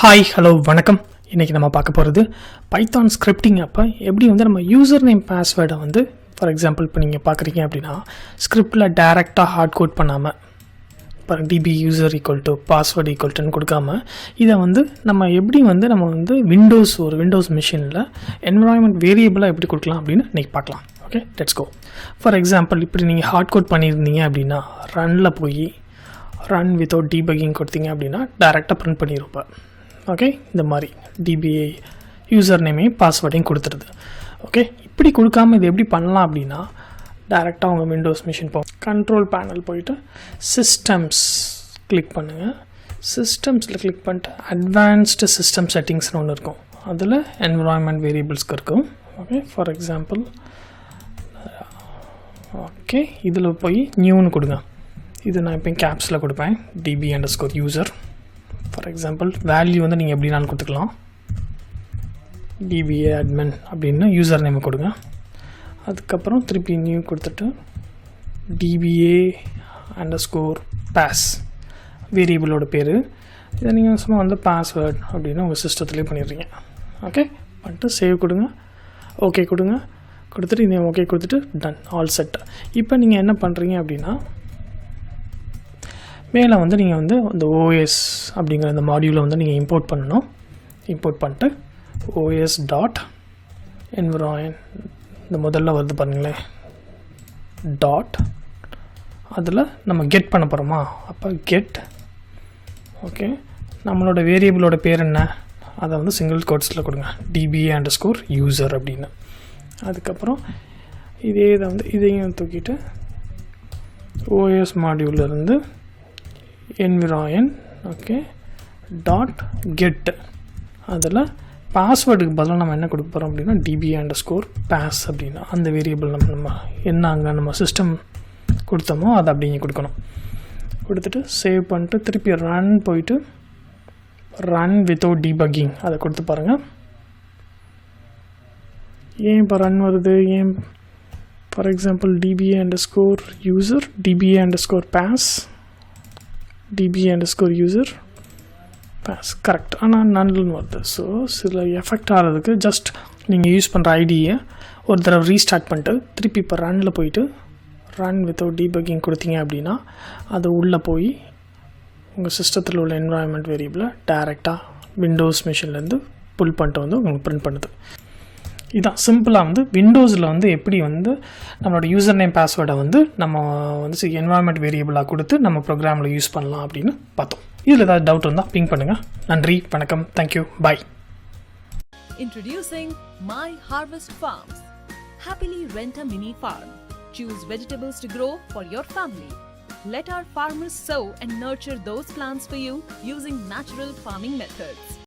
Hi hello வணக்கம். இன்றைக்கி நம்ம பார்க்க போகிறது பைத்தான் ஸ்கிரிப்டிங். அப்போ எப்படி வந்து நம்ம யூசர் நேம் பாஸ்வேர்டை வந்து ஃபார் எக்ஸாம்பிள் இப்போ நீங்கள் பார்க்குறீங்க அப்படின்னா ஸ்கிரிப்டில் டேரெக்டாக ஹார்ட் கோட் பண்ணாமல் இப்போ DB user equal to password equal டுன்னு கொடுக்காம இதை வந்து நம்ம எப்படி வந்து நம்ம வந்து விண்டோஸ் மிஷினில் என்விரான்மெண்ட் வேரியபிளாக எப்படி கொடுக்கலாம் அப்படின்னு இன்றைக்கி பார்க்கலாம். Okay, let's go. For example இப்படி நீங்கள் ஹார்ட் கோட் பண்ணியிருந்தீங்க அப்படின்னா ரனில் போய் ரன் வித்தவுட் டீபக்கிங் கொடுத்தீங்க அப்படின்னா டேரெக்டாக ப்ரிண்ட் பண்ணியிருப்பேன். ஓகே, இந்த மாதிரி டிபிஏ யூசர் நேமையும் பாஸ்வேர்டையும் கொடுத்துருது. ஓகே, இப்படி கொடுக்காமல் இது எப்படி பண்ணலாம் அப்படின்னா டேரெக்டாக உங்கள் விண்டோஸ் மிஷின் கண்ட்ரோல் பேனல் போயிட்டு சிஸ்டம்ஸ் கிளிக் பண்ணுங்கள். சிஸ்டம்ஸில் கிளிக் பண்ணிட்டு அட்வான்ஸ்டு சிஸ்டம் செட்டிங்ஸ்னு ஒன்று இருக்கும். அதில் என்விரான்மெண்ட் வேரியபிள்ஸ்க்கு இருக்கும். ஓகே, ஃபார் எக்ஸாம்பிள் ஓகே இதில் போய் நியூன்னு கொடுங்க. இது நான் இப்போ கேப்ஸில் கொடுப்பேன் db_user. ஃபார் எக்ஸாம்பிள் வேல்யூ வந்து நீங்கள் எப்படினாலும் கொடுத்துக்கலாம். டிபிஏ அட்மின் அப்படின்னு யூசர் நேமை கொடுங்க. அதுக்கப்புறம் திருப்பி நியூ கொடுத்துட்டு dba_pass வேரியபிளோட பேர். இதை நீங்கள் சும்மா வந்து பாஸ்வேர்ட் அப்படின்னு உங்கள் சிஸ்டத்துலேயே பண்ணிடுறீங்க. ஓகே, பண்ணிட்டு சேவ் கொடுங்க, ஓகே கொடுங்க. கொடுத்துட்டு இந்த ஓகே கொடுத்துட்டு டன், ஆல் செட். இப்போ நீங்கள் என்ன பண்ணுறீங்க அப்படின்னா மேலே வந்து நீங்கள் வந்து இந்த ஓஎஸ் அப்படிங்கிற அந்த மாடியூலை வந்து நீங்கள் இம்போர்ட் பண்ணணும். இம்போர்ட் பண்ணிட்டு os.environ இந்த முதல்ல வருது பாருங்களேன் டாட், அதில் நம்ம கெட் பண்ண போகிறோமா, அப்போ கெட். ஓகே, நம்மளோட வேரியபிளோட பேர் என்ன, அதை வந்து சிங்கிள் கோட்ஸில் கொடுங்க dba_user அப்படின்னு. அதுக்கப்புறம் இதே இதை வந்து இதையும் தூக்கிட்டு ஓஎஸ் மாடியூலிருந்து environ ஓகே டாட் கெட், அதில் பாஸ்வேர்டுக்கு பதிலாக நம்ம என்ன கொடுக்க போகிறோம் அப்படின்னா db_pass அப்படின்னா அந்த வேரியபிள் நம்ம என்ன அங்கே நம்ம சிஸ்டம் கொடுத்தோமோ அதை அப்படிங்க கொடுக்கணும். கொடுத்துட்டு சேவ் பண்ணிட்டு திருப்பி ரன் போயிட்டு ரன் வித்தவுட் டீபக்கிங் அதை கொடுத்து பாருங்கள். ஏன் இப்போ ரன் வருது, ஏன் for example dba_user dba_pass db_user pass correct, ஆனால் நல்லுன்னு வருது. ஸோ சில எஃபெக்ட் ஆகிறதுக்கு ஜஸ்ட் நீங்கள் யூஸ் பண்ணுற ஐடியை ஒரு தடவை ரீஸ்டார்ட் பண்ணிட்டு திருப்பி இப்போ ரனில் போயிட்டு ரன் வித்தவுட் டீபக்கிங் கொடுத்தீங்க அப்படின்னா அது உள்ளே போய் உங்கள் சிஸ்டத்தில் உள்ள என்விரான்மெண்ட் வேரியபிளை டேரெக்டாக விண்டோஸ் மிஷின்லேருந்து புல் பண்ணிட்டு வந்து உங்களுக்கு பிரிண்ட் பண்ணுது. இதுதான் சிம்பிளாக வந்து விண்டோஸில் வந்து எப்படி வந்து நம்மளோட யூசர் நேம் பாஸ்வேர்டை வந்து நம்ம வந்து என்விரான்மெண்ட் வேரியபிளாக கொடுத்து நம்ம ப்ரோக்ராமில் யூஸ் பண்ணலாம் அப்படின்னு பார்த்தோம். இதில் ஏதாவது டவுட் இருந்தால் பிங் பண்ணுங்கள். நன்றி, வணக்கம், thank you, bye. Introducing My Harvest Farms. Happily rent a mini farm. Choose vegetables to grow for your family. Let our farmers sow and nurture those plants for you using natural farming methods.